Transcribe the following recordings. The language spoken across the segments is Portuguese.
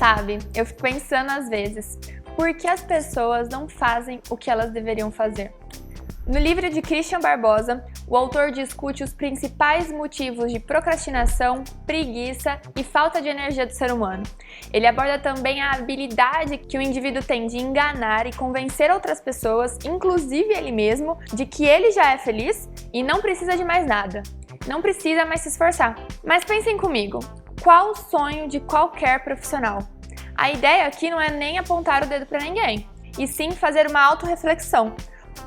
Sabe, eu fico pensando às vezes, por que as pessoas não fazem o que elas deveriam fazer? No livro de Christian Barbosa, o autor discute os principais motivos de procrastinação, preguiça e falta de energia do ser humano. Ele aborda também a habilidade que o indivíduo tem de enganar e convencer outras pessoas, inclusive ele mesmo, de que ele já é feliz e não precisa de mais nada. Não precisa mais se esforçar. Mas pensem comigo, qual o sonho de qualquer profissional? A ideia aqui não é nem apontar o dedo para ninguém, e sim fazer uma autorreflexão.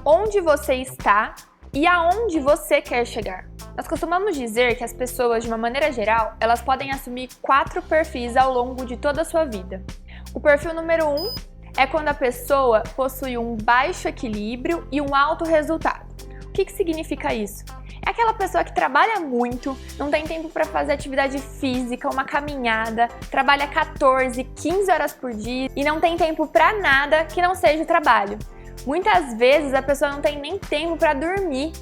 Onde você está e aonde você quer chegar. Nós costumamos dizer que as pessoas, de uma maneira geral, elas podem assumir 4 perfis ao longo de toda a sua vida. O perfil número 1 é quando a pessoa possui um baixo equilíbrio e um alto resultado. O que significa isso? É aquela pessoa que trabalha muito, não tem tempo para fazer atividade física, uma caminhada, trabalha 14, 15 horas por dia e não tem tempo para nada que não seja o trabalho. Muitas vezes a pessoa não tem nem tempo para dormir.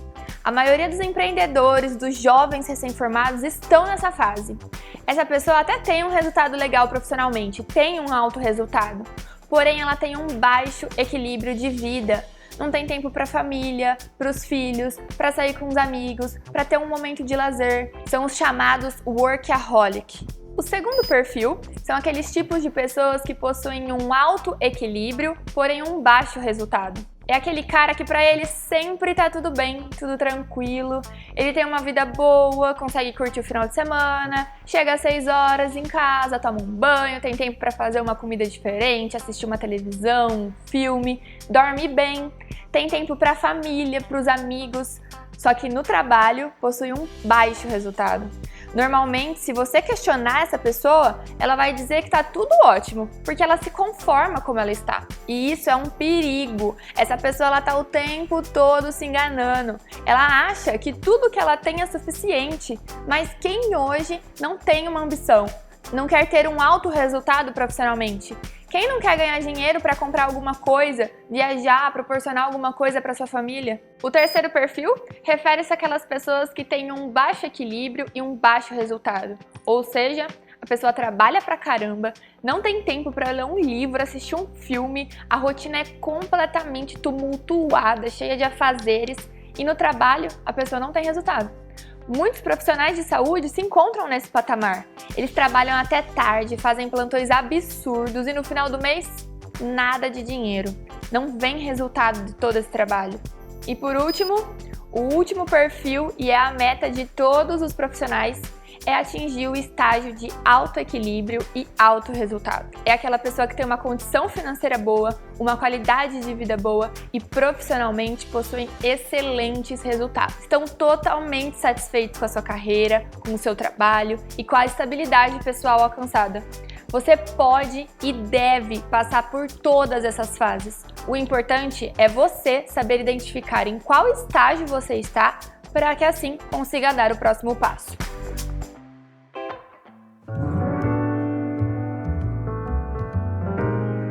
A maioria dos empreendedores, dos jovens recém-formados estão nessa fase. Essa pessoa até tem um resultado legal profissionalmente, tem um alto resultado, porém ela tem um baixo equilíbrio de vida. Não tem tempo para a família, para os filhos, para sair com os amigos, para ter um momento de lazer. São os chamados workaholic. O segundo perfil são aqueles tipos de pessoas que possuem um alto equilíbrio, porém um baixo resultado. É aquele cara que para ele sempre tá tudo bem, tudo tranquilo, ele tem uma vida boa, consegue curtir o final de semana, chega às 6 horas em casa, toma um banho, tem tempo para fazer uma comida diferente, assistir uma televisão, um filme, dorme bem, tem tempo para a família, para os amigos, só que no trabalho possui um baixo resultado. Normalmente, se você questionar essa pessoa, ela vai dizer que tá tudo ótimo, porque ela se conforma como ela está. E isso é um perigo. Essa pessoa ela tá o tempo todo se enganando. Ela acha que tudo que ela tem é suficiente, mas quem hoje não tem uma ambição, não quer ter um alto resultado profissionalmente? Quem não quer ganhar dinheiro para comprar alguma coisa, viajar, proporcionar alguma coisa para sua família? O terceiro perfil refere-se àquelas pessoas que têm um baixo equilíbrio e um baixo resultado. Ou seja, a pessoa trabalha pra caramba, não tem tempo para ler um livro, assistir um filme, a rotina é completamente tumultuada, cheia de afazeres e no trabalho a pessoa não tem resultado. Muitos profissionais de saúde se encontram nesse patamar. Eles trabalham até tarde, fazem plantões absurdos e no final do mês, nada de dinheiro. Não vem resultado de todo esse trabalho. E por último, o último perfil, e é a meta de todos os profissionais, é atingir o estágio de alto equilíbrio e alto resultado. É aquela pessoa que tem uma condição financeira boa, uma qualidade de vida boa e profissionalmente possuem excelentes resultados. Estão totalmente satisfeitos com a sua carreira, com o seu trabalho e com a estabilidade pessoal alcançada. Você pode e deve passar por todas essas fases. O importante é você saber identificar em qual estágio você está para que assim consiga dar o próximo passo.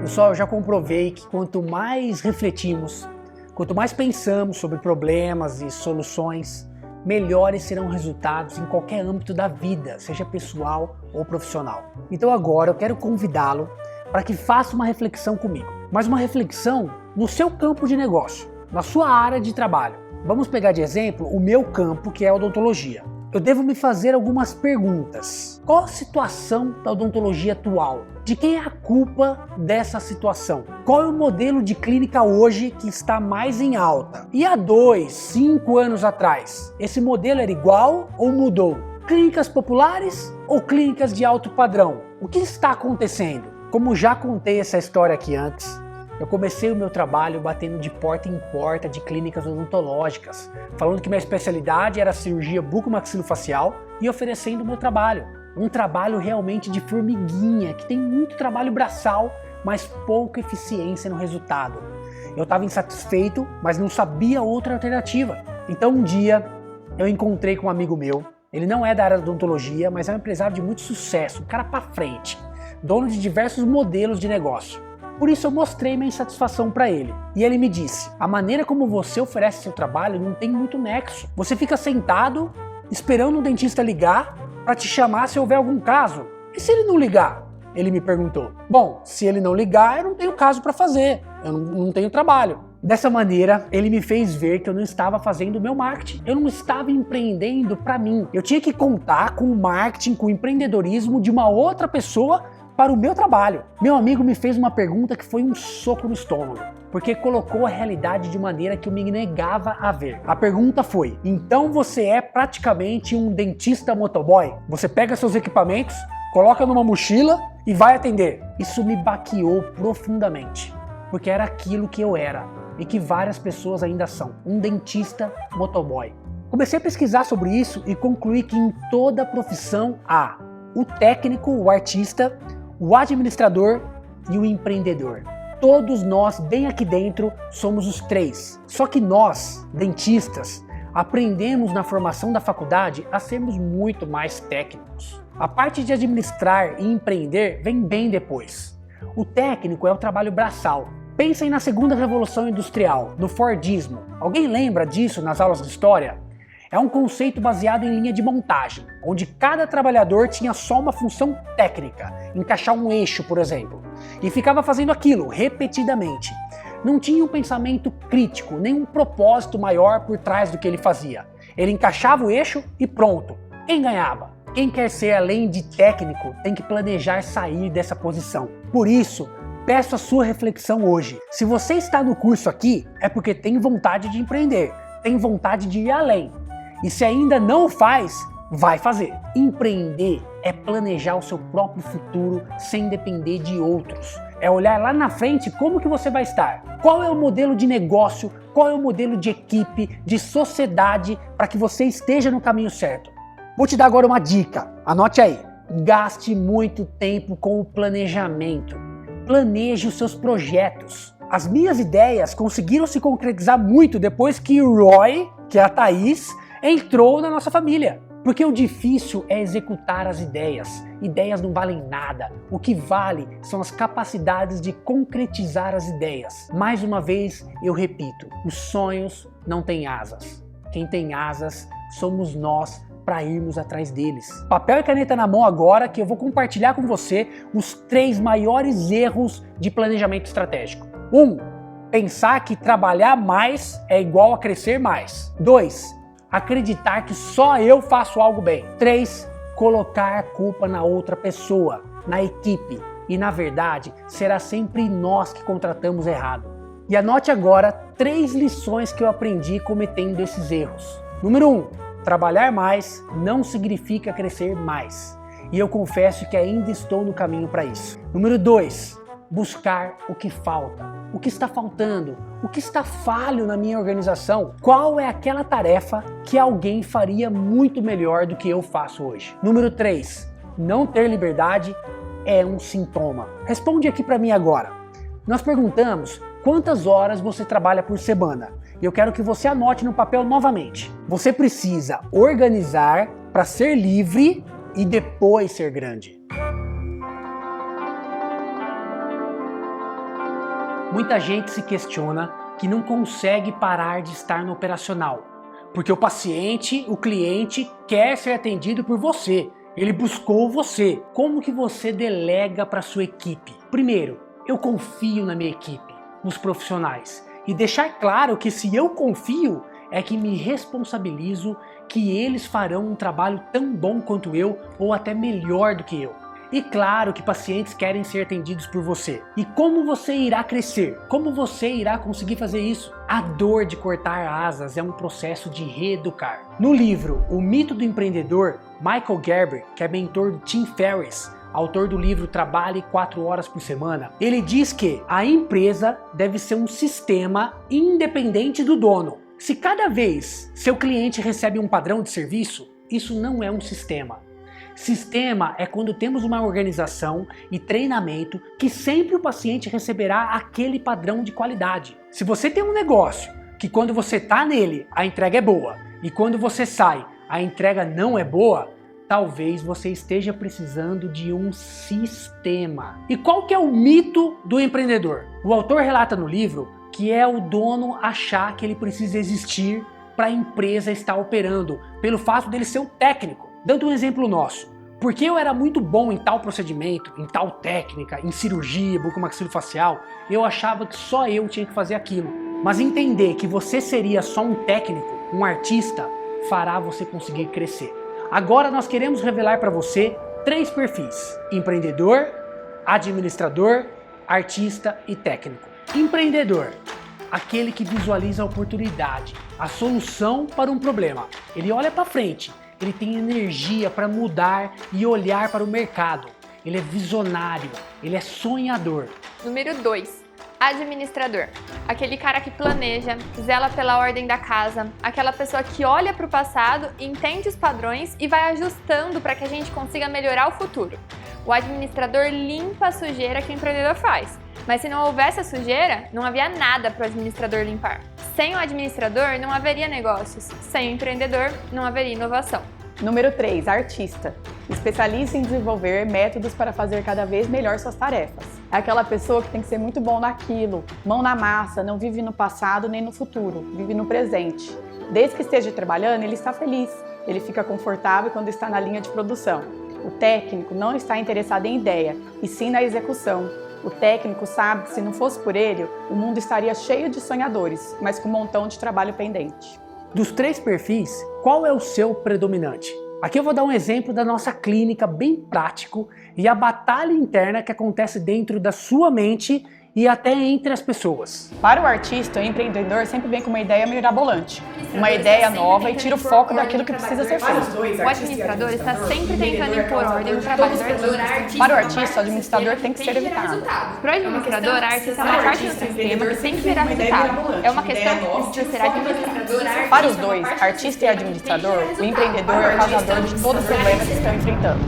Pessoal, eu já comprovei que quanto mais refletimos, quanto mais pensamos sobre problemas e soluções, melhores serão resultados em qualquer âmbito da vida, seja pessoal ou profissional. Então agora eu quero convidá-lo para que faça uma reflexão comigo, mas uma reflexão no seu campo de negócio, na sua área de trabalho. Vamos pegar de exemplo o meu campo, que é a odontologia. Eu devo me fazer algumas perguntas. Qual a situação da odontologia atual? De quem é a culpa dessa situação? Qual é o modelo de clínica hoje que está mais em alta? E há 2, 5 anos atrás, esse modelo era igual ou mudou? Clínicas populares ou clínicas de alto padrão? O que está acontecendo? Como já contei essa história aqui antes, eu comecei o meu trabalho batendo de porta em porta de clínicas odontológicas, falando que minha especialidade era cirurgia bucomaxilofacial e oferecendo o meu trabalho. Um trabalho realmente de formiguinha, que tem muito trabalho braçal, mas pouca eficiência no resultado. Eu estava insatisfeito, mas não sabia outra alternativa. Então um dia eu encontrei com um amigo meu, ele não é da área da odontologia, mas é um empresário de muito sucesso, um cara pra frente, dono de diversos modelos de negócio. Por isso eu mostrei minha insatisfação para ele. E ele me disse, a maneira como você oferece seu trabalho não tem muito nexo. Você fica sentado, esperando o dentista ligar para te chamar se houver algum caso. E se ele não ligar? Ele me perguntou. Bom, se ele não ligar, eu não tenho caso para fazer, eu não tenho trabalho. Dessa maneira, ele me fez ver que eu não estava fazendo o meu marketing. Eu não estava empreendendo para mim. Eu tinha que contar com o marketing, com o empreendedorismo de uma outra pessoa para o meu trabalho. Meu amigo me fez uma pergunta que foi um soco no estômago, porque colocou a realidade de maneira que eu me negava a ver. A pergunta foi: então você é praticamente um dentista motoboy? Você pega seus equipamentos, coloca numa mochila e vai atender? Isso me baqueou profundamente, porque era aquilo que eu era e que várias pessoas ainda são, um dentista motoboy. Comecei a pesquisar sobre isso e concluí que em toda profissão há o técnico, o artista, o administrador e o empreendedor. Todos nós, bem aqui dentro, somos os três. Só que nós, dentistas, aprendemos na formação da faculdade a sermos muito mais técnicos. A parte de administrar e empreender vem bem depois. O técnico é o trabalho braçal. Pensem na segunda revolução industrial, no Fordismo. Alguém lembra disso nas aulas de história? É um conceito baseado em linha de montagem, onde cada trabalhador tinha só uma função técnica, encaixar um eixo, por exemplo, e ficava fazendo aquilo repetidamente. Não tinha um pensamento crítico, nem um propósito maior por trás do que ele fazia. Ele encaixava o eixo e pronto. Quem ganhava? Quem quer ser além de técnico tem que planejar sair dessa posição. Por isso, peço a sua reflexão hoje. Se você está no curso aqui, é porque tem vontade de empreender, tem vontade de ir além. E se ainda não o faz, vai fazer. Empreender é planejar o seu próprio futuro sem depender de outros. É olhar lá na frente como que você vai estar. Qual é o modelo de negócio, qual é o modelo de equipe, de sociedade para que você esteja no caminho certo. Vou te dar agora uma dica, anote aí. Gaste muito tempo com o planejamento. Planeje os seus projetos. As minhas ideias conseguiram se concretizar muito depois que o Roy, que é a Thaís, entrou na nossa família. Porque o difícil é executar as ideias. Ideias não valem nada. O que vale são as capacidades de concretizar as ideias. Mais uma vez, eu repito, os sonhos não têm asas. Quem tem asas somos nós para irmos atrás deles. Papel e caneta na mão agora que eu vou compartilhar com você os 3 maiores erros de planejamento estratégico. 1. Pensar que trabalhar mais é igual a crescer mais. 2. Acreditar que só eu faço algo bem. 3. Colocar a culpa na outra pessoa, na equipe. E na verdade, será sempre nós que contratamos errado. E anote agora 3 lições que eu aprendi cometendo esses erros. Número 1. Trabalhar mais não significa crescer mais. E eu confesso que ainda estou no caminho para isso. Número 2. Buscar o que falta. O que está faltando? O que está falho na minha organização? Qual é aquela tarefa que alguém faria muito melhor do que eu faço hoje? Número 3. Não ter liberdade é um sintoma. Responde aqui para mim agora. Nós perguntamos quantas horas você trabalha por semana. E eu quero que você anote no papel novamente. Você precisa organizar para ser livre e depois ser grande. Muita gente se questiona que não consegue parar de estar no operacional, porque o paciente, o cliente, quer ser atendido por você. Ele buscou você. Como que você delega para sua equipe? Primeiro, eu confio na minha equipe, nos profissionais. E deixar claro que se eu confio, é que me responsabilizo que eles farão um trabalho tão bom quanto eu ou até melhor do que eu. E claro que pacientes querem ser atendidos por você. E como você irá crescer? Como você irá conseguir fazer isso? A dor de cortar asas é um processo de reeducar. No livro O Mito do Empreendedor, Michael Gerber, que é mentor do Tim Ferriss, autor do livro Trabalhe 4 horas por semana, ele diz que a empresa deve ser um sistema independente do dono. Se cada vez seu cliente recebe um padrão de serviço, isso não é um sistema. Sistema é quando temos uma organização e treinamento que sempre o paciente receberá aquele padrão de qualidade. Se você tem um negócio que quando você está nele a entrega é boa e quando você sai a entrega não é boa, talvez você esteja precisando de um sistema. E qual que é o mito do empreendedor? O autor relata no livro que é o dono achar que ele precisa existir para a empresa estar operando, pelo fato dele ser um técnico. Dando um exemplo nosso, Porque eu era muito bom em tal procedimento, em tal técnica, em cirurgia, bucomaxilofacial, eu achava que só eu tinha que fazer aquilo. Mas entender que você seria só um técnico, um artista, fará você conseguir crescer. Agora nós queremos revelar para você 3 perfis: empreendedor, administrador, artista e técnico. Empreendedor, aquele que visualiza a oportunidade, a solução para um problema. Ele olha para frente, ele tem energia para mudar e olhar para o mercado. Ele é visionário, ele é sonhador. Número 2. Administrador. Aquele cara que planeja, zela pela ordem da casa, aquela pessoa que olha para o passado, entende os padrões e vai ajustando para que a gente consiga melhorar o futuro. O administrador limpa a sujeira que o empreendedor faz. Mas se não houvesse a sujeira, não havia nada para o administrador limpar. Sem o administrador, não haveria negócios. Sem o empreendedor, não haveria inovação. Número 3, artista. Especialista em desenvolver métodos para fazer cada vez melhor suas tarefas. É aquela pessoa que tem que ser muito bom naquilo, mão na massa, não vive no passado nem no futuro, vive no presente. Desde que esteja trabalhando, ele está feliz, ele fica confortável quando está na linha de produção. O técnico não está interessado em ideia, e sim na execução. O técnico sabe que se não fosse por ele, o mundo estaria cheio de sonhadores, mas com um montão de trabalho pendente. Dos 3 perfis, qual é o seu predominante? Aqui eu vou dar um exemplo da nossa clínica bem prático e a batalha interna que acontece dentro da sua mente e até entre as pessoas. Para o artista, o empreendedor sempre vem com uma ideia mirabolante, uma ideia nova e tira o foco daquilo que precisa ser feito. O administrador está sempre tentando impor ordem no trabalho do artista. Para o artista, o administrador tem que ser evitado. Para o administrador, a arte é uma parte do sistema que tem que gerar resultado. É uma questão que precisa ser administrada. Para os dois, artista e administrador, o empreendedor é o causador de todos os problemas que estão enfrentando.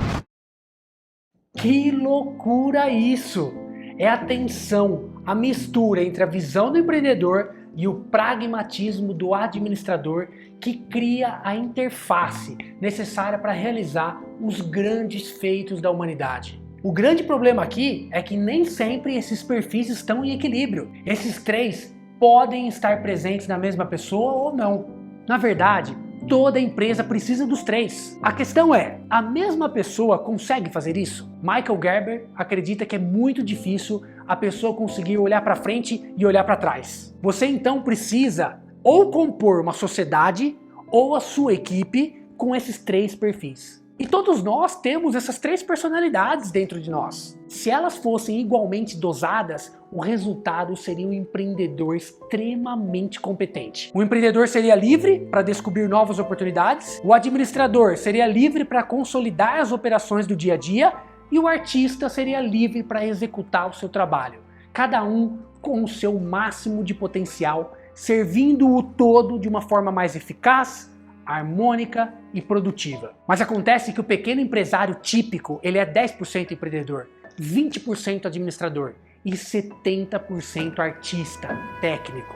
Que loucura isso! É a tensão, a mistura entre a visão do empreendedor e o pragmatismo do administrador que cria a interface necessária para realizar os grandes feitos da humanidade. O grande problema aqui é que nem sempre esses perfis estão em equilíbrio. Esses 3 podem estar presentes na mesma pessoa ou não. Na verdade, toda empresa precisa dos 3. A questão é, a mesma pessoa consegue fazer isso? Michael Gerber acredita que é muito difícil a pessoa conseguir olhar para frente e olhar para trás. Você então precisa ou compor uma sociedade ou a sua equipe com esses 3 perfis. E todos nós temos essas 3 personalidades dentro de nós. Se elas fossem igualmente dosadas, o resultado seria um empreendedor extremamente competente. O empreendedor seria livre para descobrir novas oportunidades, o administrador seria livre para consolidar as operações do dia a dia e o artista seria livre para executar o seu trabalho. Cada um com o seu máximo de potencial, servindo o todo de uma forma mais eficaz, harmônica e produtiva. Mas acontece que o pequeno empresário típico, ele é 10% empreendedor, 20% administrador e 70% artista, técnico.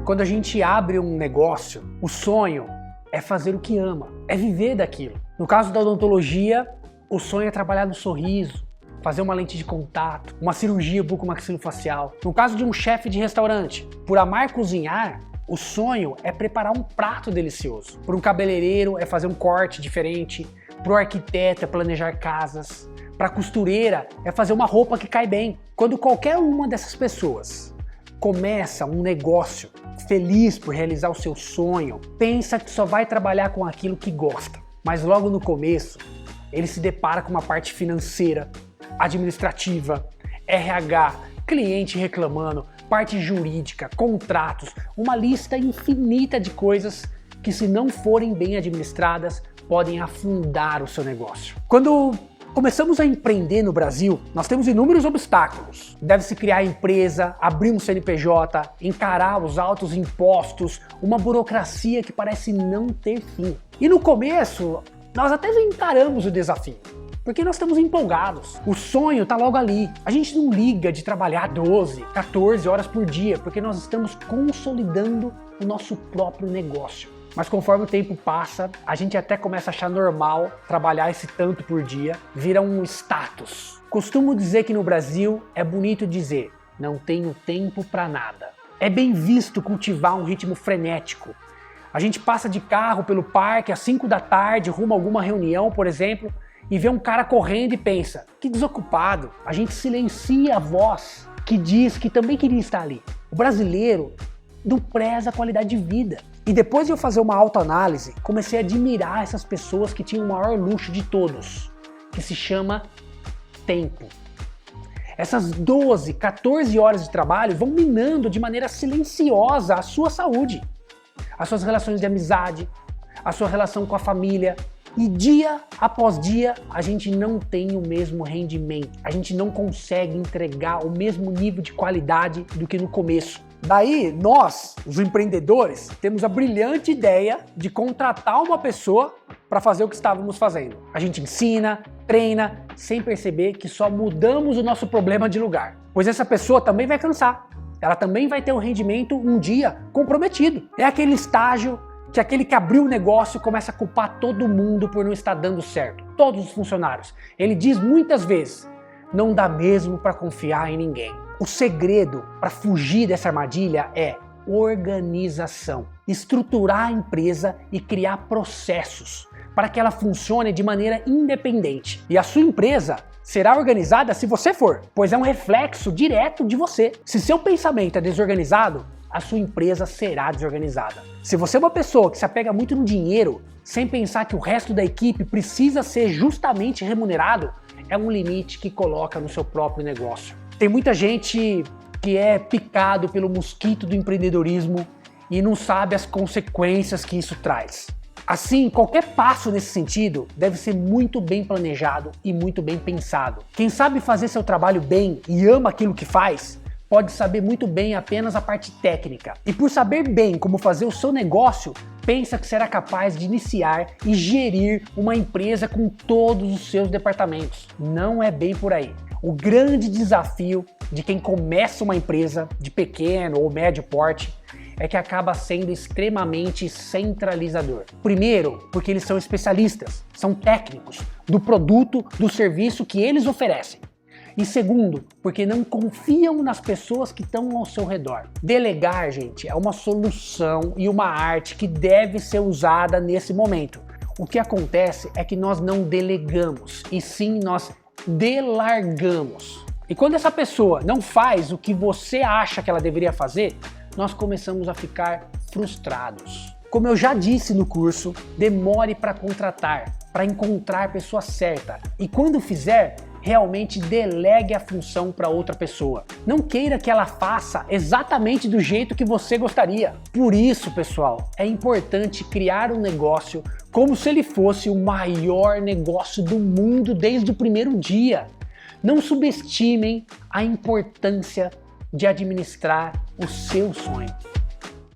Quando a gente abre um negócio, o sonho é fazer o que ama, é viver daquilo. No caso da odontologia, o sonho é trabalhar no sorriso, fazer uma lente de contato, uma cirurgia bucomaxilofacial. No caso de um chefe de restaurante, por amar cozinhar, o sonho é preparar um prato delicioso. Para um cabeleireiro é fazer um corte diferente. Para o arquiteto é planejar casas. Para a costureira é fazer uma roupa que cai bem. Quando qualquer uma dessas pessoas começa um negócio feliz por realizar o seu sonho, pensa que só vai trabalhar com aquilo que gosta. Mas logo no começo, ele se depara com uma parte financeira, administrativa, RH, cliente reclamando, parte jurídica, contratos, uma lista infinita de coisas que, se não forem bem administradas, podem afundar o seu negócio. Quando começamos a empreender no Brasil, nós temos inúmeros obstáculos. Deve-se criar empresa, abrir um CNPJ, encarar os altos impostos, uma burocracia que parece não ter fim. E no começo, nós até encaramos o desafio, porque nós estamos empolgados. O sonho está logo ali. A gente não liga de trabalhar 12, 14 horas por dia, porque nós estamos consolidando o nosso próprio negócio. Mas conforme o tempo passa, a gente até começa a achar normal trabalhar esse tanto por dia, vira um status. Costumo dizer que no Brasil é bonito dizer, não tenho tempo para nada. É bem visto cultivar um ritmo frenético. A gente passa de carro pelo parque às 5 da tarde, rumo a alguma reunião, por exemplo, e vê um cara correndo e pensa, que desocupado. A gente silencia a voz que diz que também queria estar ali. O brasileiro não preza a qualidade de vida. E depois de eu fazer uma autoanálise, comecei a admirar essas pessoas que tinham o maior luxo de todos, que se chama tempo. Essas 12, 14 horas de trabalho vão minando de maneira silenciosa a sua saúde, as suas relações de amizade, a sua relação com a família. E dia após dia, a gente não tem o mesmo rendimento. A gente não consegue entregar o mesmo nível de qualidade do que no começo. Daí, nós, os empreendedores, temos a brilhante ideia de contratar uma pessoa para fazer o que estávamos fazendo. A gente ensina, treina, sem perceber que só mudamos o nosso problema de lugar. Pois essa pessoa também vai cansar. Ela também vai ter um rendimento um dia comprometido. É aquele estágio que aquele que abriu o negócio começa a culpar todo mundo por não estar dando certo. Todos os funcionários. Ele diz muitas vezes, não dá mesmo para confiar em ninguém. O segredo para fugir dessa armadilha é organização. Estruturar a empresa e criar processos para que ela funcione de maneira independente. E a sua empresa será organizada se você for, pois é um reflexo direto de você. Se seu pensamento é desorganizado, a sua empresa será desorganizada. Se você é uma pessoa que se apega muito no dinheiro, sem pensar que o resto da equipe precisa ser justamente remunerado, é um limite que coloca no seu próprio negócio. Tem muita gente que é picado pelo mosquito do empreendedorismo e não sabe as consequências que isso traz. Assim, qualquer passo nesse sentido deve ser muito bem planejado e muito bem pensado. Quem sabe fazer seu trabalho bem e ama aquilo que faz, pode saber muito bem apenas a parte técnica. E por saber bem como fazer o seu negócio, pensa que será capaz de iniciar e gerir uma empresa com todos os seus departamentos. Não é bem por aí. O grande desafio de quem começa uma empresa de pequeno ou médio porte é que acaba sendo extremamente centralizador. Primeiro, porque eles são especialistas, são técnicos do produto, do serviço que eles oferecem. E segundo, porque não confiam nas pessoas que estão ao seu redor. Delegar, gente, é uma solução e uma arte que deve ser usada nesse momento. O que acontece é que nós não delegamos, e sim nós delargamos. E quando essa pessoa não faz o que você acha que ela deveria fazer, nós começamos a ficar frustrados. Como eu já disse no curso, demore para contratar, para encontrar a pessoa certa. E quando fizer, realmente delegue a função para outra pessoa. Não queira que ela faça exatamente do jeito que você gostaria. Por isso, pessoal, é importante criar um negócio como se ele fosse o maior negócio do mundo desde o primeiro dia. Não subestimem a importância de administrar o seu sonho.